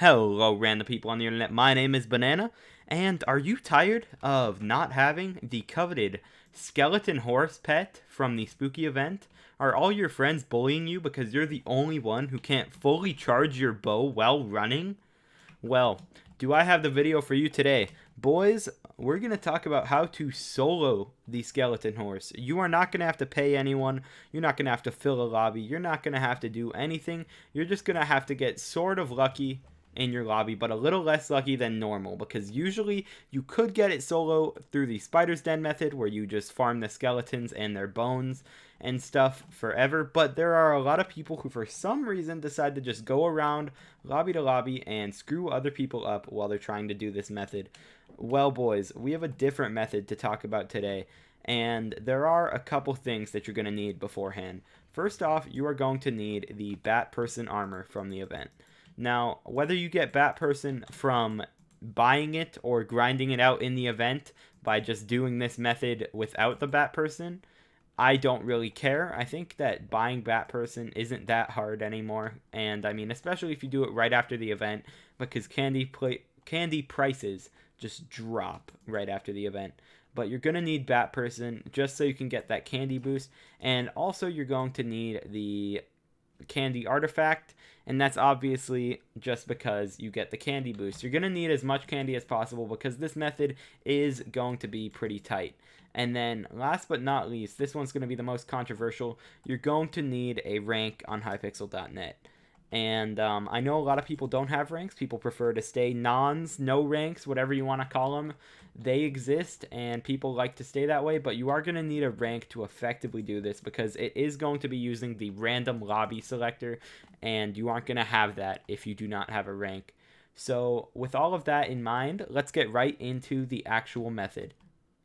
Hello, random people on the internet. My name is Banana, and are you tired of not having the coveted skeleton horse pet from the spooky event? Are all your friends bullying you because you're the only one who can't fully charge your bow while running? Well, do I have the video for you today? Boys, we're going to talk about how to solo the skeleton horse. You are not going to have to pay anyone. You're not going to have to fill a lobby. You're not going to have to do anything. You're just going to have to get sort of lucky in your lobby, but a little less lucky than normal, because usually you could get it solo through the spider's den method where you just farm the skeletons and their bones and stuff forever. But there are a lot of people who for some reason decide to just go around lobby to lobby and screw other people up while they're trying to do this method. Well, boys, we have a different method to talk about today, and there are a couple things that you're going to need beforehand. First off, you are going to need the Bat Person armor from the event. Now, whether you get Bat Person from buying it or grinding it out in the event by just doing this method without the Bat Person, I don't really care. I think that buying Bat Person isn't that hard anymore. And I mean, especially if you do it right after the event, because candy prices just drop right after the event. But you're going to need Bat Person just so you can get that candy boost. And also you're going to need the candy artifact, and that's obviously just because you get the candy boost. You're going to need as much candy as possible because this method is going to be pretty tight. And then last but not least, this one's going to be the most controversial. You're going to need a rank on hypixel.net. And I know a lot of people don't have ranks. People prefer to stay nons, no ranks, whatever you want to call them. They exist, and people like to stay that way. But you are going to need a rank to effectively do this because it is going to be using the random lobby selector. And you aren't going to have that if you do not have a rank. So with all of that in mind, let's get right into the actual method.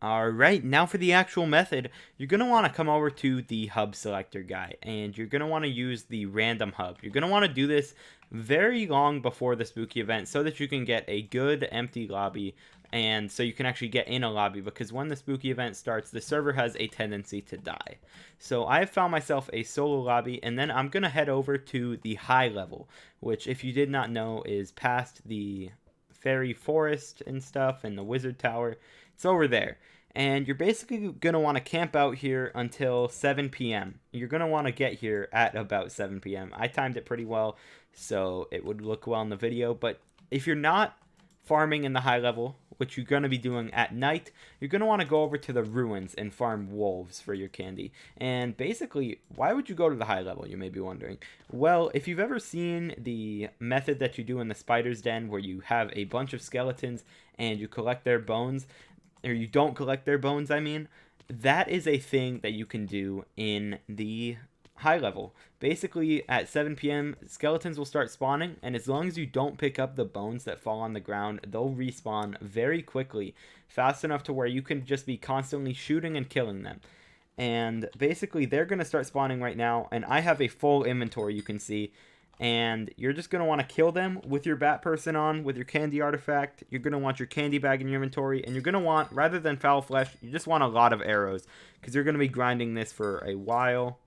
Alright, now for the actual method, you're going to want to come over to the hub selector guy, and you're going to want to use the random hub. You're going to want to do this very long before the spooky event so that you can get a good empty lobby, and so you can actually get in a lobby, because when the spooky event starts, the server has a tendency to die. So I have found myself a solo lobby, and then I'm going to head over to the high level, which if you did not know is past the fairy forest and stuff and the wizard tower. It's over there. And you're basically going to want to camp out here until 7 p.m. You're going to want to get here at about 7 p.m. I timed it pretty well, so it would look well in the video. But if you're not farming in the high level, which you're going to be doing at night, you're going to want to go over to the ruins and farm wolves for your candy. And basically, why would you go to the high level, you may be wondering? Well, if you've ever seen the method that you do in the spider's den where you have a bunch of skeletons and you collect their bones, or you don't collect their bones, I mean, that is a thing that you can do in the high level. Basically, at 7 p.m., skeletons will start spawning, and as long as you don't pick up the bones that fall on the ground, they'll respawn very quickly, fast enough to where you can just be constantly shooting and killing them. And basically, they're going to start spawning right now, and I have a full inventory, you can see. And you're just going to want to kill them with your Bat Person on, with your candy artifact. You're going to want your candy bag in your inventory. And you're going to want, rather than foul flesh, you just want a lot of arrows, because you're going to be grinding this for a while.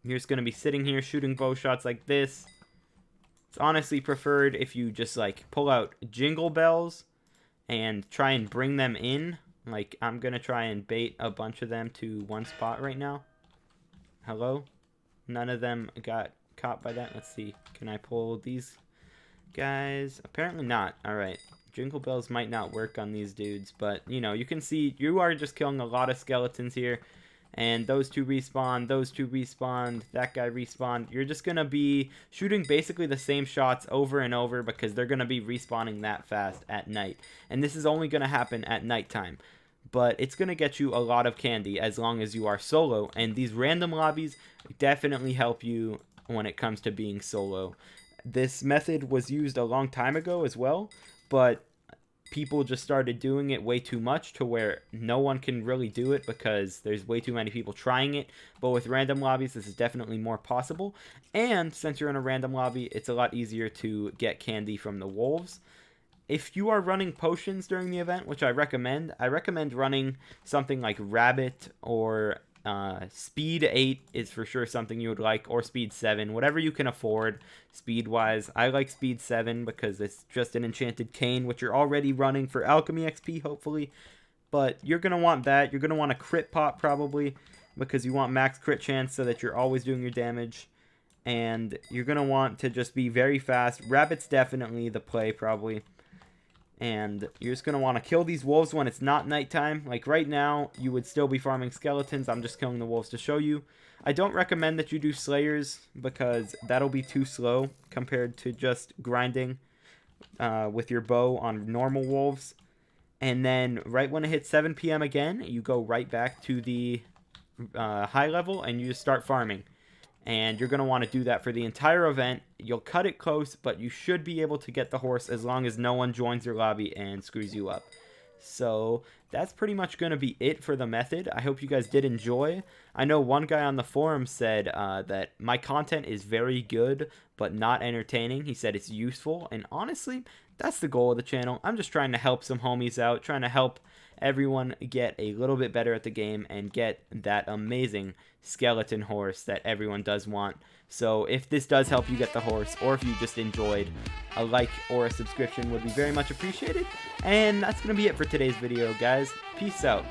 You're just going to be sitting here shooting bow shots like this. It's honestly preferred if you just like pull out jingle bells and try and bring them in. Like, I'm going to try and bait a bunch of them to one spot right now. Hello? None of them got caught by that. Let's see. Can I pull these guys? Apparently not. Alright. Jingle bells might not work on these dudes, but, you know, you can see you are just killing a lot of skeletons here. And those two respawn, those two respawned, that guy respawned. You're just going to be shooting basically the same shots over and over because they're going to be respawning that fast at night. And this is only going to happen at nighttime. But it's going to get you a lot of candy as long as you are solo. And these random lobbies definitely help you when it comes to being solo. This method was used a long time ago as well, but people just started doing it way too much to where no one can really do it because there's way too many people trying it. But with random lobbies, this is definitely more possible. And since you're in a random lobby, it's a lot easier to get candy from the wolves. If you are running potions during the event, which I recommend running something like rabbit or Speed 8 is for sure something you would like, or Speed 7, whatever you can afford speed-wise. I like Speed 7 because it's just an enchanted cane, which you're already running for Alchemy XP, hopefully. But you're going to want that. You're going to want a crit pop, probably, because you want max crit chance so that you're always doing your damage. And you're going to want to just be very fast. Rabbit's definitely the play, probably. And you're just going to want to kill these wolves when it's not nighttime. Like right now, you would still be farming skeletons. I'm just killing the wolves to show you. I don't recommend that you do slayers because that'll be too slow compared to just grinding with your bow on normal wolves. And then right when it hits 7 p.m. again, you go right back to the high level and you just start farming. And you're going to want to do that for the entire event. You'll cut it close, but you should be able to get the horse as long as no one joins your lobby and screws you up. So that's pretty much going to be it for the method. I hope you guys did enjoy. I know one guy on the forum said that my content is very good, but not entertaining. He said it's useful, and honestly, that's the goal of the channel. I'm just trying to help some homies out, trying to help everyone get a little bit better at the game and get that amazing skeleton horse that everyone does want. So if this does help you get the horse, or if you just enjoyed, a like or a subscription would be very much appreciated. And that's going to be it for today's video, guys. Peace out.